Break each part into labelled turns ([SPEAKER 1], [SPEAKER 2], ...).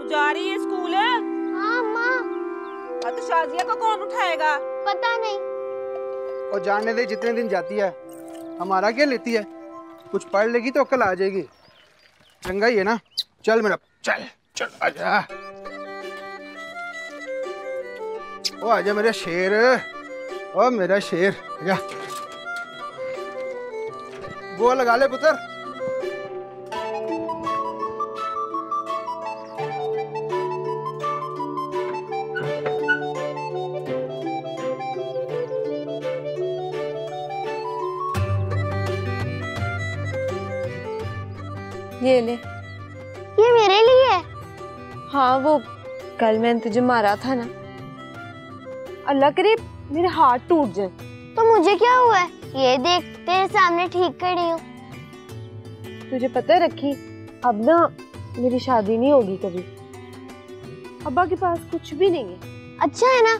[SPEAKER 1] जा रही है स्कूल?
[SPEAKER 2] हाँ माँ।
[SPEAKER 1] तो शाजिया को कौन उठाएगा?
[SPEAKER 2] पता नहीं।
[SPEAKER 3] और जाने दे, जितने दिन जाती है हमारा क्या लेती है। कुछ पढ़ लेगी तो अक्ल आ जाएगी। चंगा ही है ना। चल मेरा, चल चल आजा। ओ आजा मेरा शेर, ओ मेरा शेर आजा। वो लगा ले पुत्र।
[SPEAKER 4] ये ले।
[SPEAKER 2] ये मेरे लिए है?
[SPEAKER 4] हाँ, वो कल मैंने तुझे मारा था ना, अल्लाह करे मेरे हाथ टूट जाए।
[SPEAKER 2] तो मुझे क्या हुआ है? ये देख, तेरे सामने ठीक खड़ी हूँ।
[SPEAKER 4] तुझे पता है रखी, अब ना मेरी शादी नहीं होगी कभी। अब्बा के पास कुछ भी नहीं है।
[SPEAKER 2] अच्छा है ना,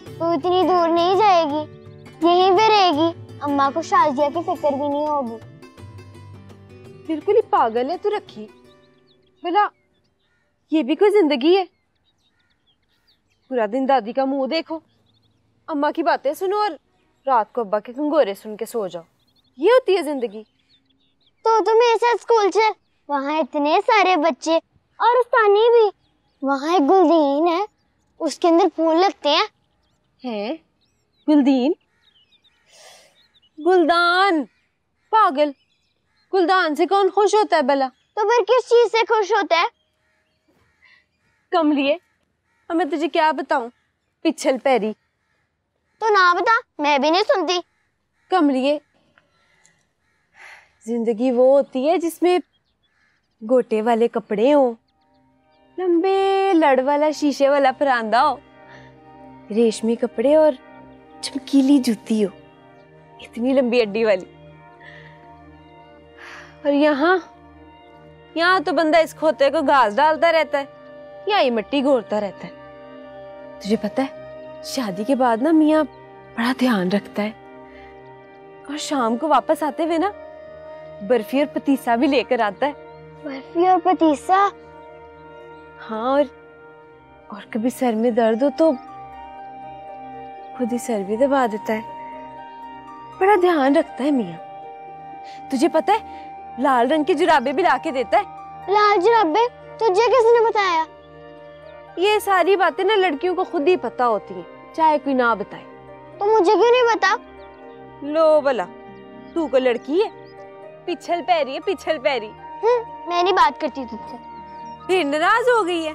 [SPEAKER 2] तू इतनी दूर नहीं जाएगी, यहीं पे रहेगी। अम्मा को शाजिया की फिक्र भी नहीं होगी।
[SPEAKER 4] बिल्कुल ही पागल है तू रखी। भला ये भी कोई जिंदगी है? पूरा दिन दादी का मुंह देखो, अम्मा की बातें सुनो और रात को अब्बा के कंगोरे सुन के सो जाओ। ये होती है जिंदगी?
[SPEAKER 2] तो मेरे साथ स्कूल चल, वहाँ इतने सारे बच्चे और उस्तानी भी। वहाँ एक गुलदीन है, उसके अंदर फूल लगते हैं।
[SPEAKER 4] हैं? गुलदीन? गुलदान? पागल, गुलदान से कौन खुश होता है भला?
[SPEAKER 2] तो फिर किस चीज से खुश होता है?
[SPEAKER 4] कमलिए, अब मैं तुझे क्या बताऊं? पिछल पैरी।
[SPEAKER 2] तो ना बता, मैं भी नहीं सुनती।
[SPEAKER 4] कमलिए, जिंदगी वो होती है जिसमें गोटे वाले कपड़े हो, लंबे लड़ वाला शीशे वाला परांदा हो, रेशमी कपड़े और चमकीली जूती हो, इतनी लंबी अड्डी वाली। और यहाँ तो बंदा इस खोते को घास डालता रहता है या ये मिट्टी घोरता रहता है। तुझे पता है, शादी के बाद ना मियाँ बड़ा ध्यान रखता है और शाम को वापस आते हुए ना बर्फी और पतीसा भी लेकर आता है।
[SPEAKER 2] बर्फी और पतीसा?
[SPEAKER 4] हाँ, और कभी सर में दर्द हो तो खुद ही सर भी दबा देता है। बड़ा ध्यान रखता है मियाँ। तुझे पता है, लाल रंग की जुराबे भी लाके देता है।
[SPEAKER 2] लाल जुराबे? तुझे किसने बताया?
[SPEAKER 4] ये सारी बातें ना लड़कियों को खुद ही पता होती हैं, चाहे कोई ना बताए।
[SPEAKER 2] तो मुझे क्यों नहीं बता?
[SPEAKER 4] लो भला, तू को लड़की है, पिछल पैरी है, पिछल पैरी।
[SPEAKER 2] मैं नहीं बात करती तुझसे।
[SPEAKER 4] फिर नाराज हो गई है?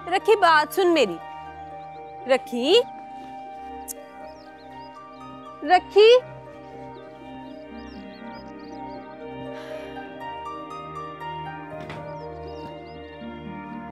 [SPEAKER 4] रखी, बात सुन मेरी। रखी, रखी।